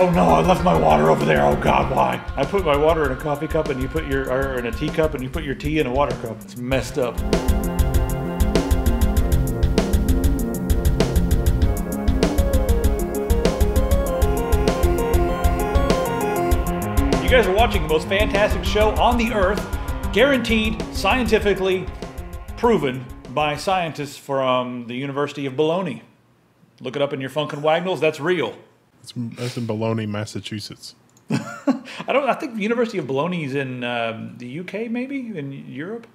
Oh no, I left my water over there. Oh God, why? I put my water in a coffee cup and you put or in a teacup and you put your tea in a water cup. It's messed up. You guys are watching the most fantastic show on the earth, guaranteed, scientifically proven by scientists from the University of Bologna. Look it up in your Funkin' Wagnalls, that's real. That's in Bologna, Massachusetts. I think the University of Bologna is in the UK, maybe in Europe.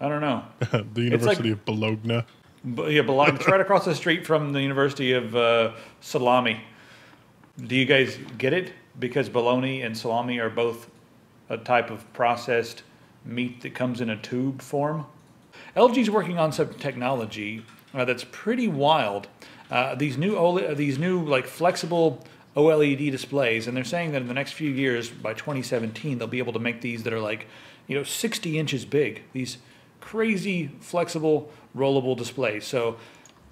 I don't know. The University of Bologna. Yeah, Bologna. It's right across the street from the University of Salami. Do you guys get it? Because bologna and salami are both a type of processed meat that comes in a tube form. LG's working on some technology that's pretty wild. These new like flexible OLED displays, and they're saying that in the next few years, by 2017, they'll be able to make these that are like, 60 inches big. These crazy flexible rollable displays. So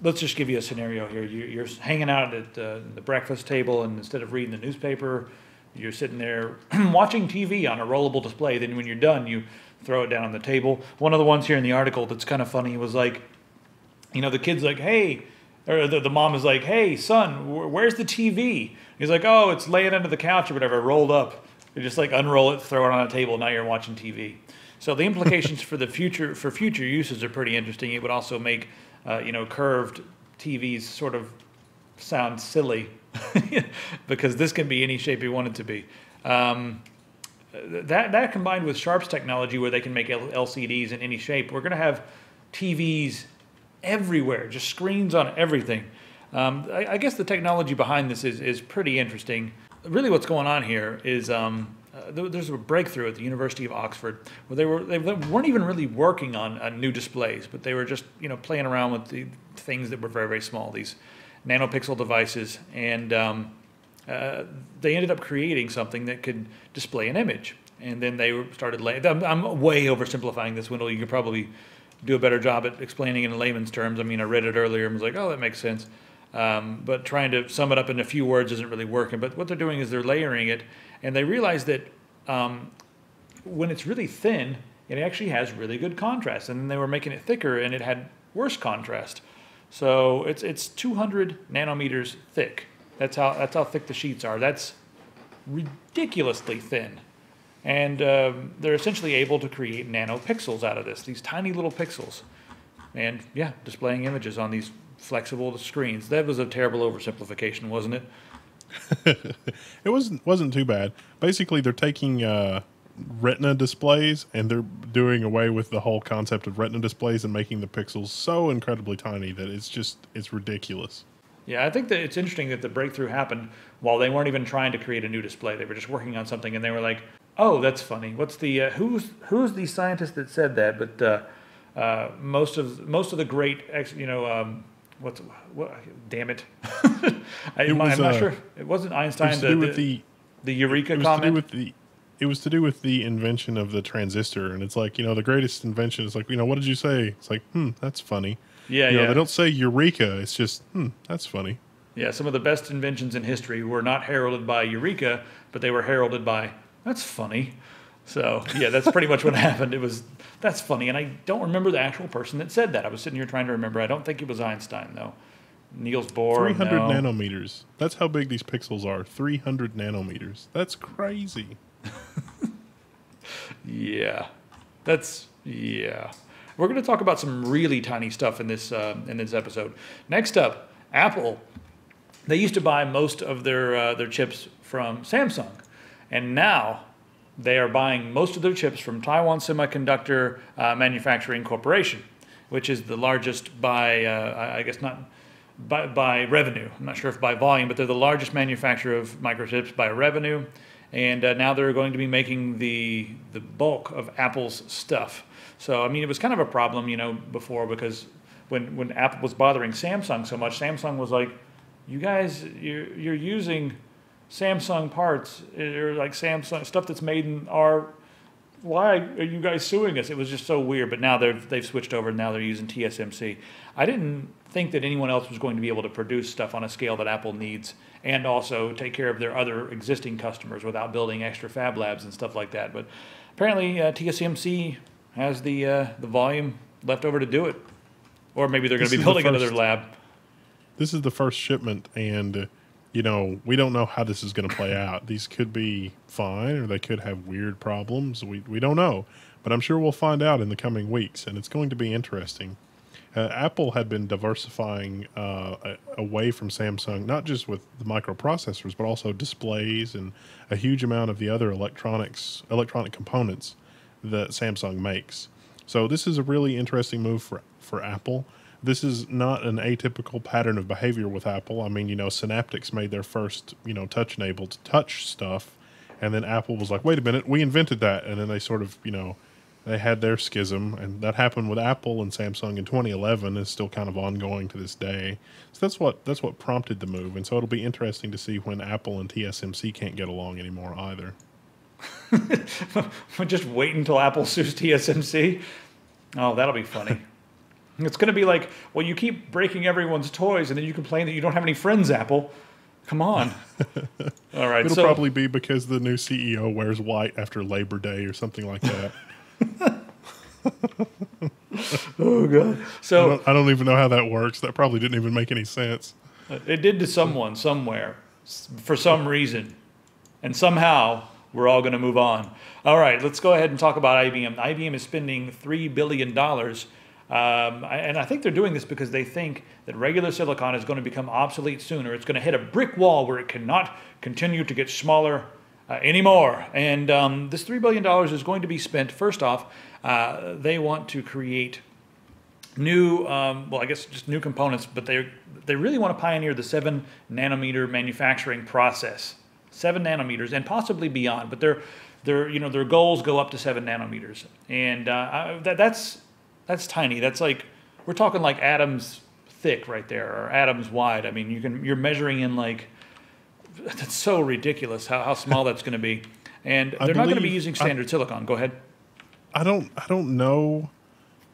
let's just give you a scenario here. You're hanging out at the breakfast table, and instead of reading the newspaper, you're sitting there watching TV on a rollable display. Then when you're done, you throw it down on the table. One of the ones here in the article that's kind of funny was like, the kid's like, hey, or the mom is like, hey, son, where's the TV? He's like, oh, it's laying under the couch or whatever, rolled up. You just like unroll it, throw it on a table, now you're watching TV. So the implications for future uses are pretty interesting. It would also make, curved TVs sort of sound silly because this can be any shape you want it to be. That combined with Sharp's technology where they can make LCDs in any shape, we're going to have TVs everywhere, just screens on everything. I guess the technology behind this is pretty interesting. Really what's going on here is there's a breakthrough at the University of Oxford where they weren't even really working on new displays, but they were just playing around with the things that were very, very small, these nanopixel devices, and they ended up creating something that could display an image. And then they started I'm way oversimplifying this, Wendell. You could probably do a better job at explaining it in layman's terms. I mean, I read it earlier and was like, oh, that makes sense. But trying to sum it up in a few words isn't really working. But what they're doing is they're layering it, and they realize that when it's really thin, it actually has really good contrast. And then they were making it thicker, and it had worse contrast. So it's 200 nanometers thick. That's how thick the sheets are. That's ridiculously thin. And they're essentially able to create nanopixels out of this, these tiny little pixels. And yeah, displaying images on these flexible screens. That was a terrible oversimplification, wasn't it? It wasn't too bad. Basically, they're taking retina displays and they're doing away with the whole concept of retina displays and making the pixels so incredibly tiny that it's ridiculous. Yeah, I think that it's interesting that the breakthrough happened while they weren't even trying to create a new display. They were just working on something, and they were like, oh, that's funny. What's the who's the scientist that said that? But most of the great, damn it, I'm not sure. It wasn't Einstein. The Eureka comment. It was to do with the invention of the transistor, and it's like the greatest invention is like what did you say? It's like that's funny. Yeah, They don't say Eureka. It's just that's funny. Yeah, some of the best inventions in history were not heralded by Eureka, but they were heralded by that's funny. So, yeah, that's pretty much what happened. That's funny. And I don't remember the actual person that said that. I was sitting here trying to remember. I don't think it was Einstein, though. Niels Bohr. 300 nanometers. That's how big these pixels are. 300 nanometers. That's crazy. Yeah. We're going to talk about some really tiny stuff in this episode. Next up, Apple. They used to buy most of their chips from Samsung. And now they are buying most of their chips from Taiwan Semiconductor Manufacturing Corporation, which is the largest by, I guess not by revenue. I'm not sure if by volume, but they're the largest manufacturer of microchips by revenue. And now they're going to be making the bulk of Apple's stuff. So, I mean, it was kind of a problem, before, because when Apple was bothering Samsung so much, Samsung was like, you guys, you're using Samsung parts, or like Samsung stuff that's made in our why are you guys suing us? It was just so weird. But now they've switched over. Now they're using TSMC. I didn't think that anyone else was going to be able to produce stuff on a scale that Apple needs, and also take care of their other existing customers without building extra fab labs and stuff like that. But apparently TSMC has the volume left over to do it, or maybe they're going to be building another lab. This is the first shipment, and we don't know how this is going to play out. These could be fine, or they could have weird problems. We don't know, but I'm sure we'll find out in the coming weeks, and it's going to be interesting. Apple had been diversifying away from Samsung, not just with the microprocessors, but also displays and a huge amount of the other electronic components that Samsung makes. So this is a really interesting move for Apple. This is not an atypical pattern of behavior with Apple. I mean, Synaptics made their first, touch-enabled touch stuff, and then Apple was like, wait a minute, we invented that. And then they sort of, they had their schism, and that happened with Apple and Samsung in 2011. Is still kind of ongoing to this day. So that's what prompted the move, and so it'll be interesting to see when Apple and TSMC can't get along anymore either. Just wait until Apple sues TSMC. Oh, that'll be funny. It's going to be like, well, you keep breaking everyone's toys, and then you complain that you don't have any friends, Apple. Come on. All right. It'll probably be because the new CEO wears white after Labor Day or something like that. Oh, God. So I don't even know how that works. That probably didn't even make any sense. It did to someone, somewhere, for some reason. And somehow, we're all going to move on. All right, let's go ahead and talk about IBM. IBM is spending $3 billion. And I think they're doing this because they think that regular silicon is going to become obsolete sooner. It's going to hit a brick wall where it cannot continue to get smaller anymore. And this $3 billion is going to be spent, first off, they want to create new, just new components, but they really want to pioneer the 7 nanometer manufacturing process. 7 nanometers and possibly beyond, but their goals go up to 7 nanometers. And that's tiny. That's like, we're talking like atoms thick right there, or atoms wide. I mean, you're measuring in like, that's so ridiculous how small that's going to be. And they're not going to be using standard silicon. Go ahead. I don't know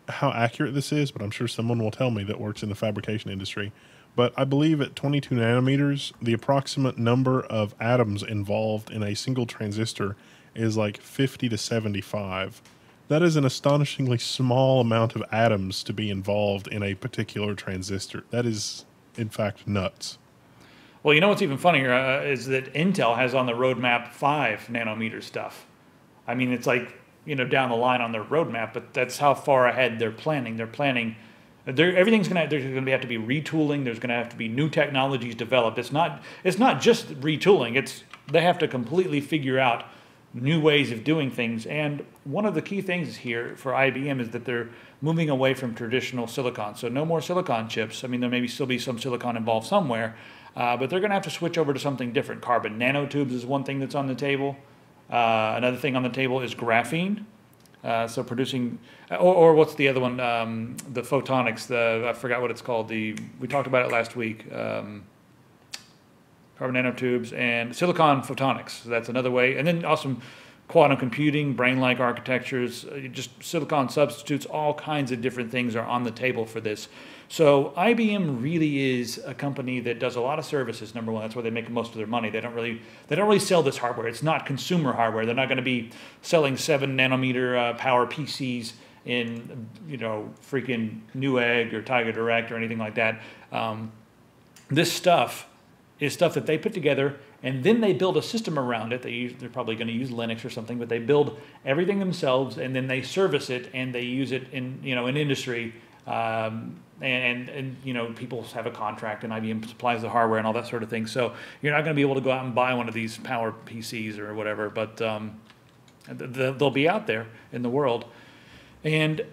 how accurate this is, but I'm sure someone will tell me that works in the fabrication industry. But I believe at 22 nanometers, the approximate number of atoms involved in a single transistor is like 50 to 75. That is an astonishingly small amount of atoms to be involved in a particular transistor. That is, in fact, nuts. Well, what's even funnier is that Intel has on the roadmap 5 nanometer stuff. I mean, it's like, down the line on their roadmap, but that's how far ahead they're planning. Everything's there's going to have to be retooling. There's going to have to be new technologies developed. It's not just retooling. They have to completely figure out new ways of doing things. And one of the key things here for IBM is that they're moving away from traditional silicon. So no more silicon chips. I mean, there may still be some silicon involved somewhere, but they're going to have to switch over to something different. Carbon nanotubes is one thing that's on the table. Another thing on the table is graphene. So producing, or what's the other one? The photonics. I forgot what it's called. We talked about it last week. Carbon nanotubes and silicon photonics. So that's another way. And then also quantum computing, brain-like architectures, just silicon substitutes. All kinds of different things are on the table for this. So IBM really is a company that does a lot of services. Number one, that's where they make most of their money. They don't really sell this hardware. It's not consumer hardware. They're not going to be selling 7 nanometer power PCs in freaking Newegg or Tiger Direct or anything like that. This stuff is stuff that they put together, and then they build a system around it. They're probably going to use Linux or something, but they build everything themselves, and then they service it, and they use it in in industry. And people have a contract, and IBM supplies the hardware and all that sort of thing. So you're not going to be able to go out and buy one of these power PCs or whatever, but they'll be out there in the world. And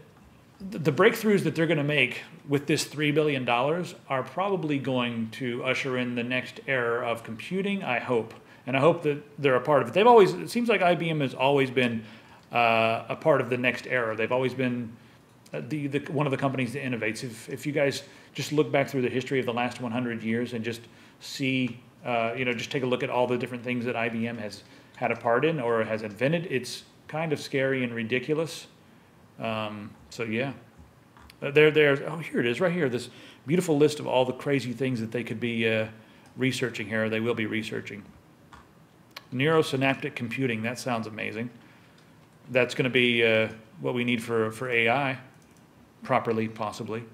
the breakthroughs that they're going to make with this $3 billion are probably going to usher in the next era of computing, I hope. And I hope that they're a part of it. It seems like IBM has always been a part of the next era. They've always been one of the companies that innovates. If you guys just look back through the history of the last 100 years and just see, just take a look at all the different things that IBM has had a part in or has invented, kind of scary and ridiculous. So yeah, there's oh, here it is right here. This beautiful list of all the crazy things that they could be researching here. Or they will be researching. Neurosynaptic Computing. That sounds amazing. That's going to be what we need for AI properly, possibly.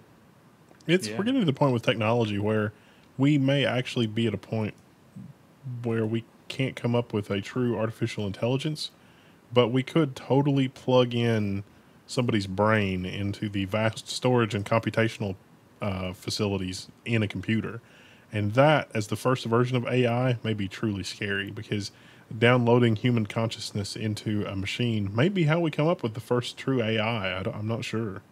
We're getting to the point with technology where we may actually be at a point where we can't come up with a true artificial intelligence, but we could totally plug in somebody's brain into the vast storage and computational facilities in a computer. And that, as the first version of AI, may be truly scary, because downloading human consciousness into a machine may be how we come up with the first true AI. I'm not sure.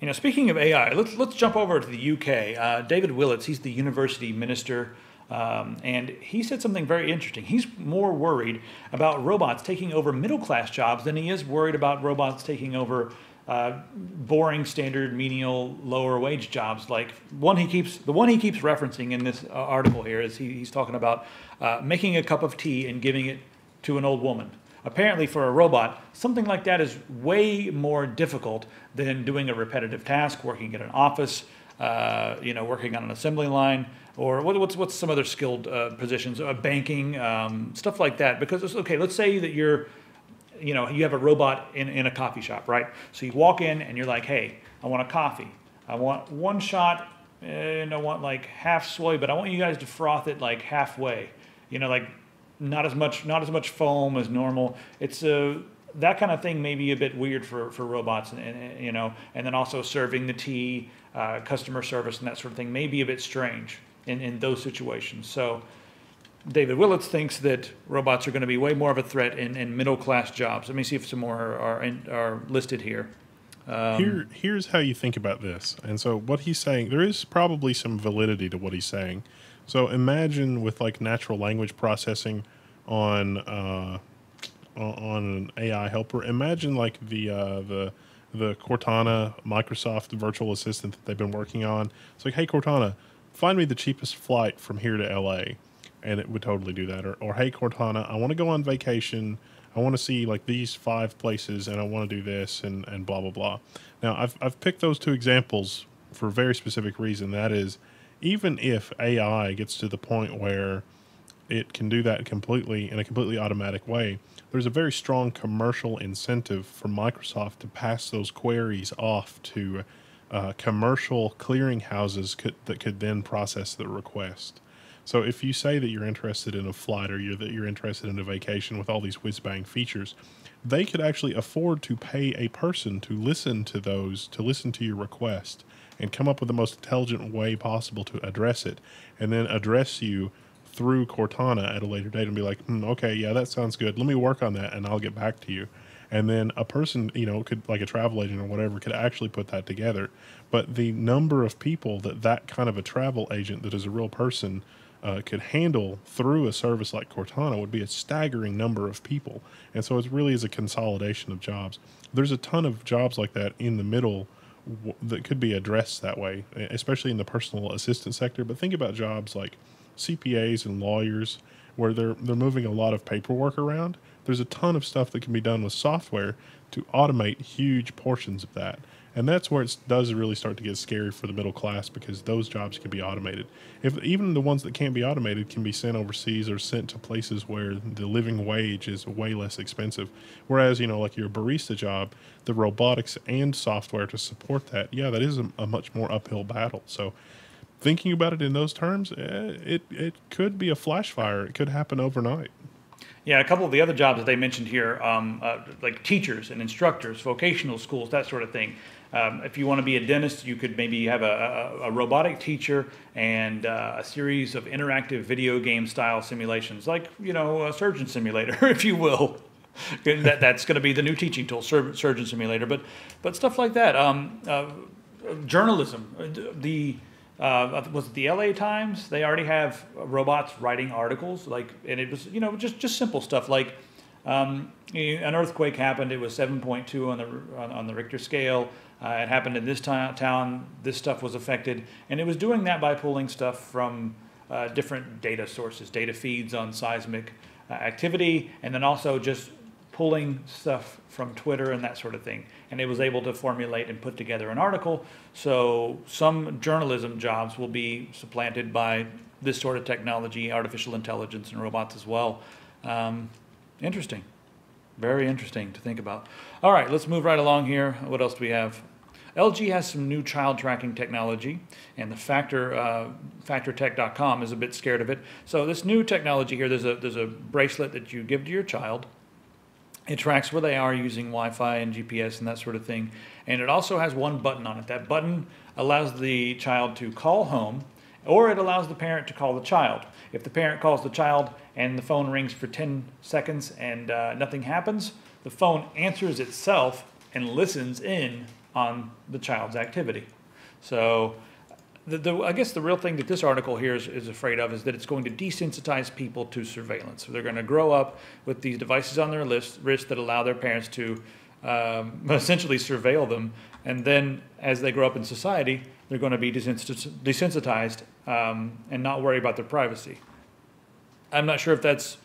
You know, speaking of AI, let's jump over to the UK. David Willits, he's the university minister, and he said something very interesting. He's more worried about robots taking over middle-class jobs than he is worried about robots taking over boring, standard, menial, lower-wage jobs. Like the one he keeps referencing in this article here is he's talking about making a cup of tea and giving it to an old woman. Apparently, for a robot, something like that is way more difficult than doing a repetitive task, working in an office, working on an assembly line, or what's some other skilled positions, banking, stuff like that. Because okay, let's say that you have a robot in a coffee shop, right? So you walk in and you're like, hey, I want a coffee. I want one shot, and I want like half soy, but I want you guys to froth it like halfway. Like not as much foam as normal. It's that kind of thing may be a bit weird for robots, and then also serving the tea, customer service, and that sort of thing may be a bit strange in those situations. So David Willits thinks that robots are going to be way more of a threat in middle-class jobs. Let me see if some more are listed here. Here's how you think about this. And so what he's saying, there is probably some validity to what he's saying. So imagine with like natural language processing on an AI helper. Imagine like the Cortana Microsoft virtual assistant that they've been working on. It's like, hey Cortana, find me the cheapest flight from here to LA. And it would totally do that. Or hey Cortana, I want to go on vacation. I want to see like these 5 places, and I want to do this and blah blah blah. Now I've picked those 2 examples for a very specific reason. That is, even if AI gets to the point where it can do that completely in a completely automatic way, there's a very strong commercial incentive for Microsoft to pass those queries off to commercial clearinghouses that could then process the request. So if you say that you're interested in a flight, or that you're interested in a vacation with all these whiz-bang features, they could actually afford to pay a person to listen to your request and come up with the most intelligent way possible to address it, and then address you through Cortana at a later date and be like, okay, yeah, that sounds good. Let me work on that and I'll get back to you. And then a person, could, like a travel agent or whatever, could actually put that together. But the number of people that kind of a travel agent that is a real person could handle through a service like Cortana would be a staggering number of people. And so it really is a consolidation of jobs. There's a ton of jobs like that in the middle that could be addressed that way, especially in the personal assistant sector. But think about jobs like CPAs and lawyers, where they're moving a lot of paperwork around. There's a ton of stuff that can be done with software to automate huge portions of that. And that's where it does really start to get scary for the middle class, because those jobs can be automated. If even the ones that can't be automated can be sent overseas or sent to places where the living wage is way less expensive. Whereas, like your barista job, the robotics and software to support that, that is a much more uphill battle. So thinking about it in those terms, it could be a flash fire. It could happen overnight. Yeah, a couple of the other jobs that they mentioned here, like teachers and instructors, vocational schools, that sort of thing. If you want to be a dentist, you could maybe have a robotic teacher and a series of interactive video game style simulations, like, a surgeon simulator, if you will. That's going to be the new teaching tool, surgeon simulator. But stuff like that. Journalism. Was it the LA Times? They already have robots writing articles, and it was, just simple stuff like an earthquake happened. It was 7.2 on the Richter scale. It happened in this town. This stuff was affected, and it was doing that by pulling stuff from different data sources, data feeds on seismic activity, and then also just pulling stuff from Twitter and that sort of thing. And it was able to formulate and put together an article. So some journalism jobs will be supplanted by this sort of technology, artificial intelligence and robots as well. Interesting. Very interesting to think about. All right, let's move right along here. What else do we have? LG has some new child tracking technology, and the factortech.com is a bit scared of it. So this new technology here, there's a bracelet that you give to your child. It tracks where they are using Wi-Fi and GPS and that sort of thing. And it also has one button on it. That button allows the child to call home, or it allows the parent to call the child. If the parent calls the child and the phone rings for 10 seconds and nothing happens, the phone answers itself and listens in on the child's activity. So I guess the real thing that this article here is afraid of is that it's going to desensitize people to surveillance. So they're going to grow up with these devices on their wrist that allow their parents to essentially surveil them. And then as they grow up in society, they're going to be desensitized and not worry about their privacy. I'm not sure if that's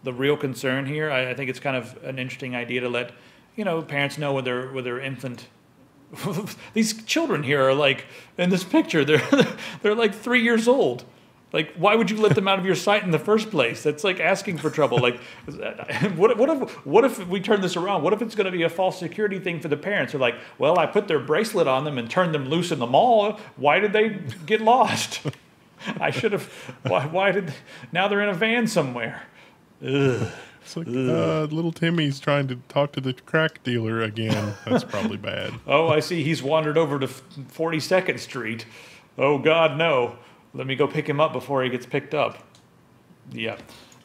the real concern here. I think it's kind of an interesting idea to let parents know when their infant. These children here are like in this picture. They're like 3 years old. Like, why would you let them out of your sight in the first place? That's like asking for trouble. Like, what if we turn this around? What if it's going to be a false security thing for the parents? They're like, well, I put their bracelet on them and turned them loose in the mall. Why did they get lost? I should have. Why did? Now they're in a van somewhere. Ugh. It's like little Timmy's trying to talk to the crack dealer again. That's probably bad. Oh, I see. He's wandered over to 42nd Street. Oh, God, no. Let me go pick him up before he gets picked up. Yeah.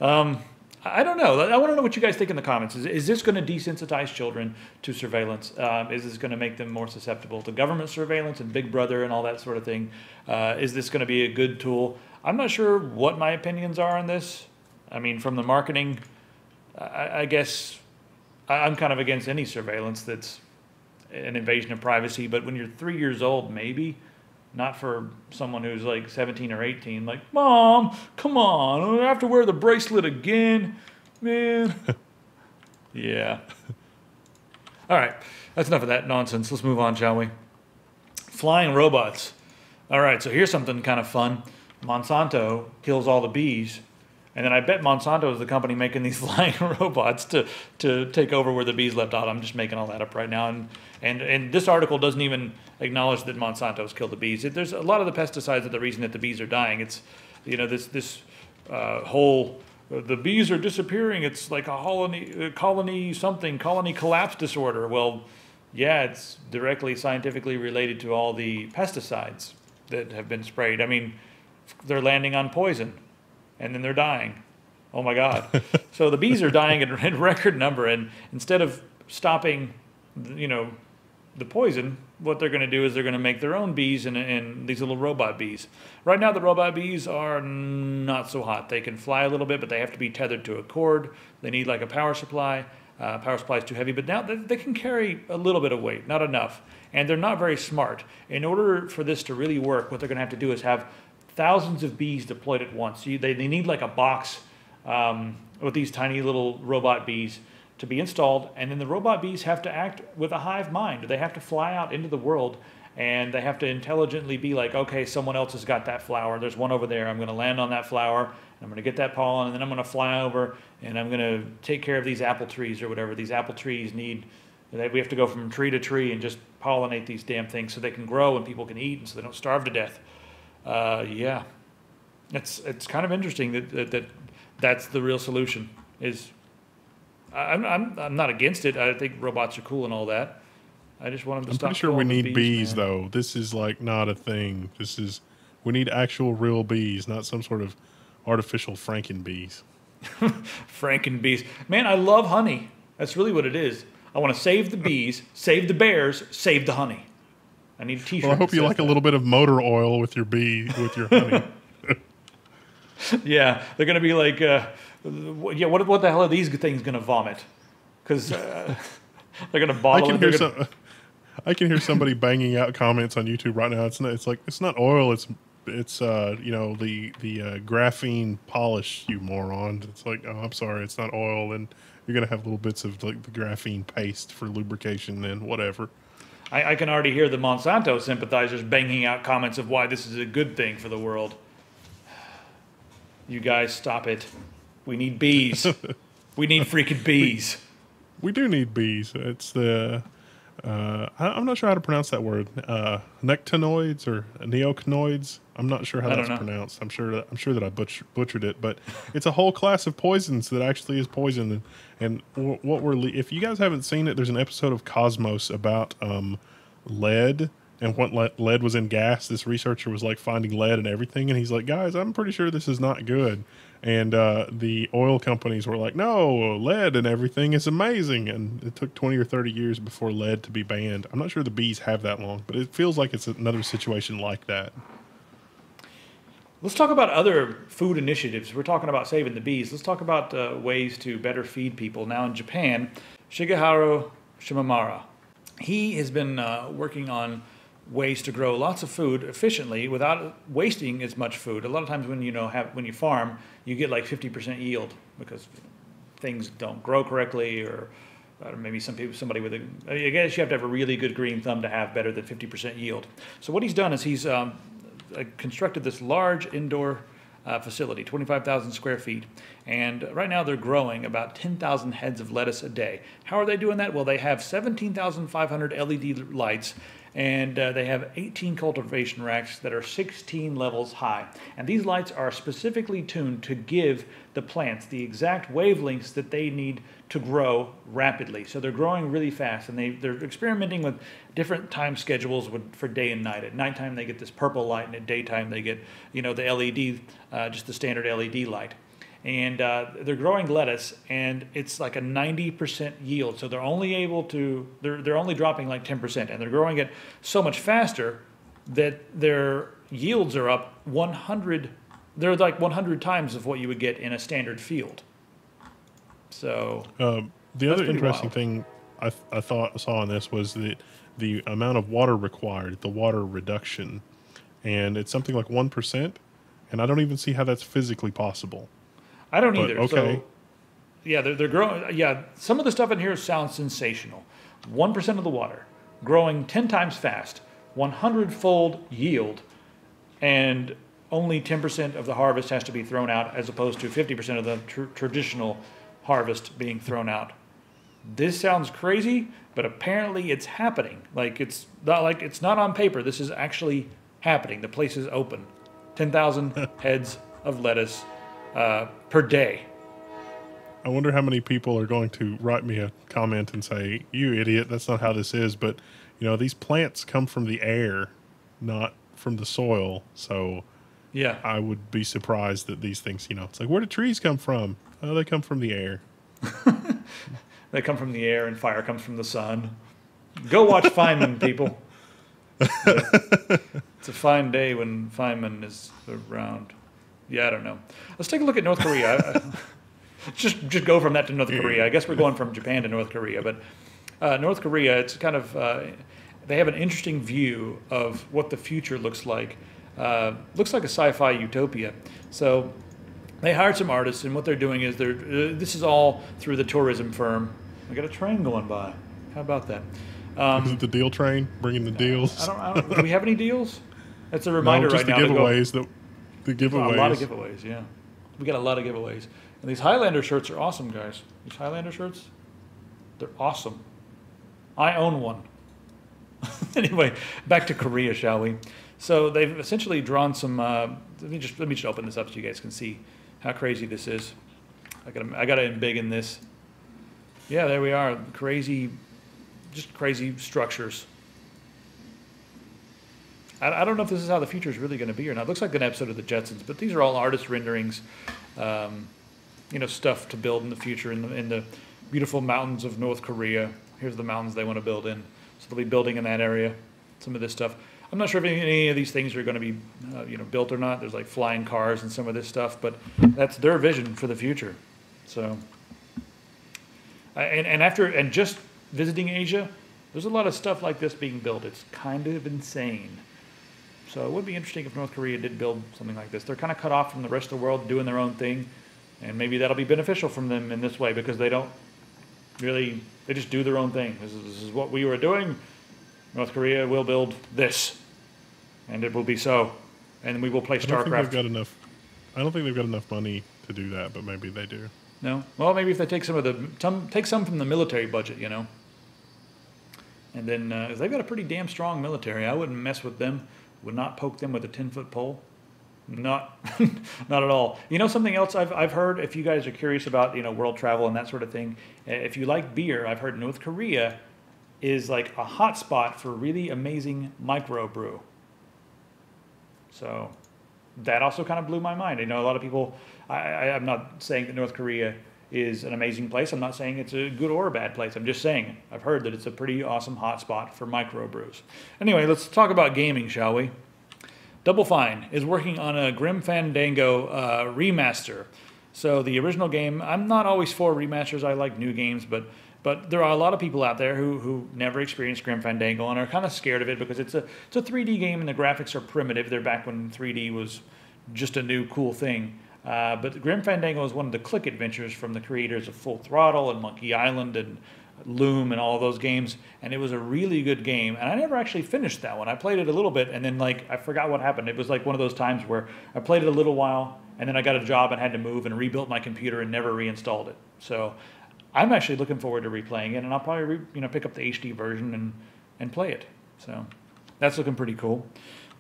I don't know. I want to know what you guys think in the comments. Is this going to desensitize children to surveillance? Is this going to make them more susceptible to government surveillance and Big Brother and all that sort of thing? Is this going to be a good tool? I'm not sure what my opinions are on this. I mean, from the marketing, I guess I'm kind of against any surveillance that's an invasion of privacy. But when you're 3 years old, maybe. Not for someone who's like 17 or 18. Like, Mom, come on. I have to wear the bracelet again. Man. Yeah. All right. That's enough of that nonsense. Let's move on, shall we? Flying robots. All right. So here's something kind of fun. Monsanto kills all the bees. And then I bet Monsanto is the company making these flying robots to take over where the bees left out. I'm just making all that up right now. And this article doesn't even acknowledge that Monsanto's killed the bees. There's a lot of the pesticides are the reason that the bees are dying. It's, this whole, the bees are disappearing. It's like a colony collapse disorder. Well, yeah, it's directly scientifically related to all the pesticides that have been sprayed. I mean, they're landing on poison. And then they're dying. Oh, my God. So the bees are dying in record number. And instead of stopping, the poison, what they're going to do is they're going to make their own bees and these little robot bees. Right now, the robot bees are not so hot. They can fly a little bit, but they have to be tethered to a cord. They need like a power supply. Power supply is too heavy. But now they can carry a little bit of weight, not enough. And they're not very smart. In order for this to really work, what they're going to have to do is have thousands of bees deployed at once. So they need like a box with these tiny little robot bees to be installed, and then the robot bees have to act with a hive mind. They have to fly out into the world, and they have to intelligently be like, okay, someone else has got that flower. There's one over there. I'm going to land on that flower, and I'm going to get that pollen, and then I'm going to fly over, and I'm going to take care of these apple trees or whatever. These apple trees we have to go from tree to tree and just pollinate these damn things so they can grow and people can eat and so they don't starve to death. Yeah, it's kind of interesting that's the real solution. I'm not against it. I think robots are cool and all that. I just want them to stop. I'm pretty sure we need bees, man. Though. This is like not a thing. We need actual real bees, not some sort of artificial Franken bees. Franken bees, man. I love honey. That's really what it is. I want to save the bees, save the bears, save the honey. I need a T-shirt. Well, I hope you like a little bit of motor oil with your honey. Yeah, they're going to be like, what the hell are these things going to vomit? Because they're going to bottle it. I can hear somebody banging out comments on YouTube right now. It's not oil. It's it's the graphene polish, you moron. It's like, oh, I'm sorry, it's not oil, and you're gonna have little bits of like the graphene paste for lubrication and whatever. I can already hear the Monsanto sympathizers banging out comments of why this is a good thing for the world. You guys, stop it. We need bees. We need freaking bees. We do need bees. It's the I'm not sure how to pronounce that word. Nectinoids or neocanoids. I'm not sure how that's pronounced. I'm sure that I butchered it, but it's a whole class of poisons that actually is poison. And what if you guys haven't seen it, there's an episode of Cosmos about lead and what lead was in gas. This researcher was like finding lead and everything, and he's like, guys, I'm pretty sure this is not good. And the oil companies were like, no, lead and everything is amazing. And it took 20 or 30 years before lead to be banned. I'm not sure the bees have that long, but it feels like it's another situation like that. Let's talk about other food initiatives. We're talking about saving the bees. Let's talk about ways to better feed people. Now in Japan, Shigeharu Shimamura, he has been working on ways to grow lots of food efficiently without wasting as much food. A lot of times when you farm, you get like 50% yield because things don't grow correctly, or maybe somebody with I guess you have to have a really good green thumb to have better than 50% yield. So what he's done is he's constructed this large indoor facility, 25,000 square feet. And right now they're growing about 10,000 heads of lettuce a day. How are they doing that? Well, they have 17,500 LED lights, and they have 18 cultivation racks that are 16 levels high. And these lights are specifically tuned to give the plants the exact wavelengths that they need to grow rapidly. So they're growing really fast, and they're experimenting with different time schedules for day and night. At nighttime they get this purple light, and at daytime they get the LED, just the standard LED light. And they're growing lettuce, and it's like a 90% yield. So they're only they're only dropping like 10%, and they're growing it so much faster that their yields are up 100. They're like 100 times of what you would get in a standard field. So the other interesting thing I saw in this was the amount of water required, the water reduction, and it's something like 1%, and I don't even see how that's physically possible. I don't either. Okay. So, yeah, they're growing. Yeah, some of the stuff in here sounds sensational. 1% of the water, growing 10 times fast, 100-fold yield, and only 10% of the harvest has to be thrown out, as opposed to 50% of the traditional harvest being thrown out. This sounds crazy, but apparently it's happening. It's not on paper. This is actually happening. The place is open. 10,000 heads of lettuce per day. I wonder how many people are going to write me a comment and say, "You idiot! That's not how this is." But these plants come from the air, not from the soil. So yeah, I would be surprised that these things. It's like, where do trees come from? Oh, they come from the air. They come from the air, and fire comes from the sun. Go watch Feynman, people. It's a fine day when Feynman is around. Yeah, I don't know. Let's take a look at North Korea. Just go from that to North Korea. I guess we're going from Japan to North Korea. But North Korea, it's kind of, they have an interesting view of what the future looks like. Looks like a sci-fi utopia. So they hired some artists, and what they're doing is this is all through the tourism firm. We got a train going by. How about that? Is it the deal train bringing the deals? I don't, do we have any deals? That's a reminder just right the now. Giveaways. The giveaways. A lot of giveaways, yeah. We got a lot of giveaways. And these Highlander shirts are awesome, guys. These Highlander shirts, they're awesome. I own one. Anyway, back to Korea, shall we? So they've essentially drawn some. Let me just open this up so you guys can see how crazy this is. I gotta embiggen this. Yeah, there we are. Just crazy structures. I don't know if this is how the future is really going to be or not. It looks like an episode of the Jetsons, but these are all artist renderings, stuff to build in the future in the beautiful mountains of North Korea. Here's the mountains they want to build in. So they'll be building in that area, some of this stuff. I'm not sure if any of these things are going to be built or not. There's like flying cars and some of this stuff, but that's their vision for the future. So, and just visiting Asia, there's a lot of stuff like this being built. It's kind of insane. So it would be interesting if North Korea did build something like this. They're kind of cut off from the rest of the world doing their own thing, and maybe that'll be beneficial from them in this way because they don't really, they just do their own thing. This is what we were doing. North Korea will build this, and it will be so. And we will play StarCraft. I don't think they've got enough money to do that, but maybe they do. No? Well, maybe if they take some from the military budget, you know. And then they've got a pretty damn strong military. I wouldn't mess with them. Would not poke them with a 10-foot pole. Not not at all. You know something else I've heard, if you guys are curious about, you know, world travel and that sort of thing, if you like beer, I've heard North Korea is like a hot spot for really amazing microbrew. So that also kind of blew my mind. You know, a lot of people, I'm not saying that North Korea is an amazing place. I'm not saying it's a good or a bad place. I'm just saying I've heard that it's a pretty awesome hotspot for microbrews. Anyway, let's talk about gaming, shall we? Double Fine is working on a Grim Fandango remaster. So the original game, I'm not always for remasters. I like new games, but there are a lot of people out there who never experienced Grim Fandango and are kind of scared of it because it's a 3D game and the graphics are primitive. They're back when 3D was just a new cool thing. But Grim Fandango is one of the click adventures from the creators of Full Throttle and Monkey Island and Loom and all those games, and it was a really good game. And I never actually finished that one. I played it a little bit, and then like I forgot what happened. It was like one of those times where I played it a little while, and then I got a job and had to move and rebuilt my computer and never reinstalled it. So I'm actually looking forward to replaying it, and I'll probably pick up the HD version and play it. So that's looking pretty cool.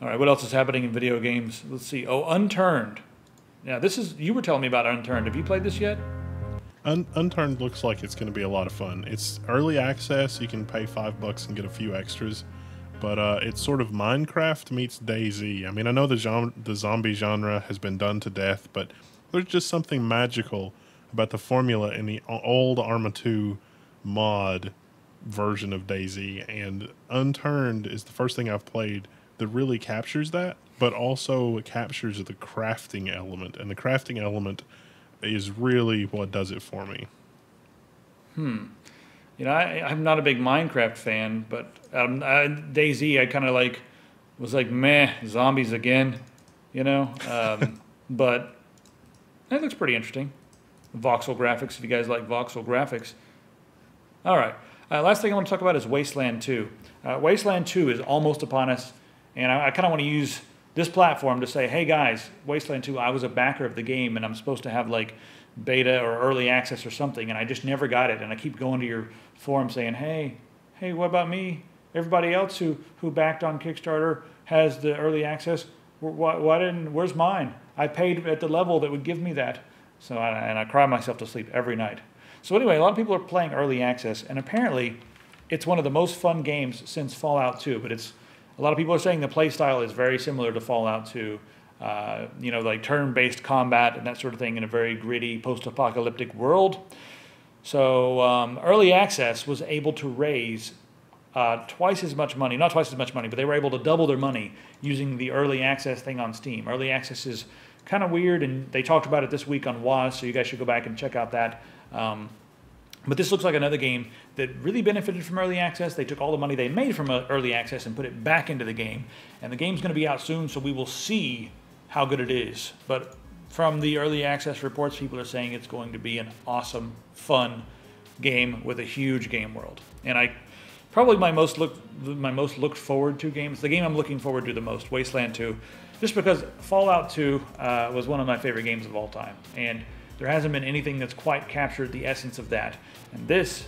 All right, what else is happening in video games? Let's see. Oh, Unturned. Yeah, you were telling me about Unturned. Have you played this yet? Unturned looks like it's going to be a lot of fun. It's early access. You can pay $5 and get a few extras. But it's sort of Minecraft meets DayZ. I mean, I know the zombie genre has been done to death, but there's just something magical about the formula in the old Arma 2 mod version of DayZ. And Unturned is the first thing I've played that really captures that, but also captures the crafting element. And the crafting element is really what does it for me. You know, I'm not a big Minecraft fan, but DayZ, I kind of was like, meh, zombies again, you know? But it looks pretty interesting. Voxel graphics, if you guys like voxel graphics. All right. Last thing I want to talk about is Wasteland 2. Wasteland 2 is almost upon us, and I kind of want to use this platform to say, hey guys, Wasteland 2, I was a backer of the game, and I'm supposed to have like beta or early access or something, and I just never got it. And I keep going to your forum saying, hey, what about me? Everybody else who backed on Kickstarter has the early access. Where's mine? I paid at the level that would give me that. So I cry myself to sleep every night. So anyway, a lot of people are playing early access, and apparently it's one of the most fun games since Fallout 2, but a lot of people are saying the play style is very similar to Fallout 2, like turn-based combat and that sort of thing in a very gritty post-apocalyptic world. So early access was able to raise twice as much money, not twice as much money, but they were able to double their money using the early access thing on Steam. Early access is kind of weird, and they talked about it this week on WAS, so you guys should go back and check out that. But this looks like another game that really benefited from early access. They took all the money they made from early access and put it back into the game. And the game's going to be out soon, so we will see how good it is. But from the early access reports, people are saying it's going to be an awesome, fun game with a huge game world. And probably my most looked forward to games, the game I'm looking forward to the most, Wasteland 2, just because Fallout 2 was one of my favorite games of all time. And there hasn't been anything that's quite captured the essence of that. And this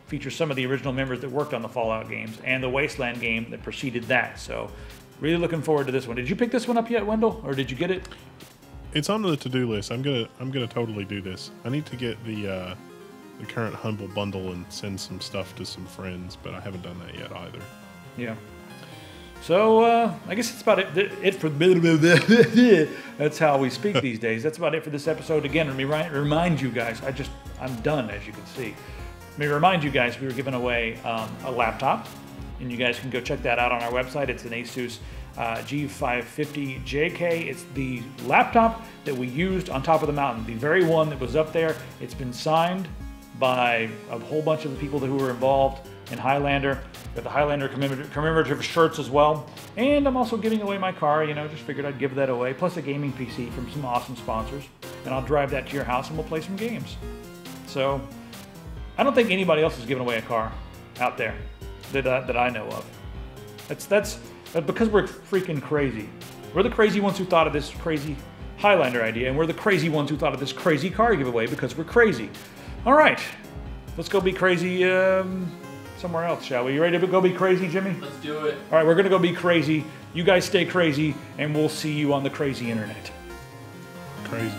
features some of the original members that worked on the Fallout games and the Wasteland game that preceded that. So really looking forward to this one. Did you pick this one up yet, Wendell, or did you get it? It's on the to-do list. I'm gonna totally do this. I need to get the current Humble Bundle and send some stuff to some friends, but I haven't done that yet either. Yeah. So I guess that's about it for that's how we speak these days. That's about it for this episode. Again, let me remind you guys, I'm done, as you can see. Let me remind you guys, we were giving away a laptop, and you guys can go check that out on our website. It's an Asus G550JK. It's the laptop that we used on top of the mountain, the very one that was up there. It's been signed by a whole bunch of the people who were involved. in Highlander. Got the Highlander commemorative shirts as well. And I'm also giving away my car, you know, just figured I'd give that away, plus a gaming PC from some awesome sponsors. And I'll drive that to your house and we'll play some games. So, I don't think anybody else is giving away a car out there that I know of. That's because we're freaking crazy. We're the crazy ones who thought of this crazy Highlander idea, and we're the crazy ones who thought of this crazy car giveaway because we're crazy. All right, let's go be crazy somewhere else, shall we? You ready to go be crazy, Jimmy? Let's do it. All right, we're gonna go be crazy. You guys stay crazy, and we'll see you on the crazy internet. Crazy.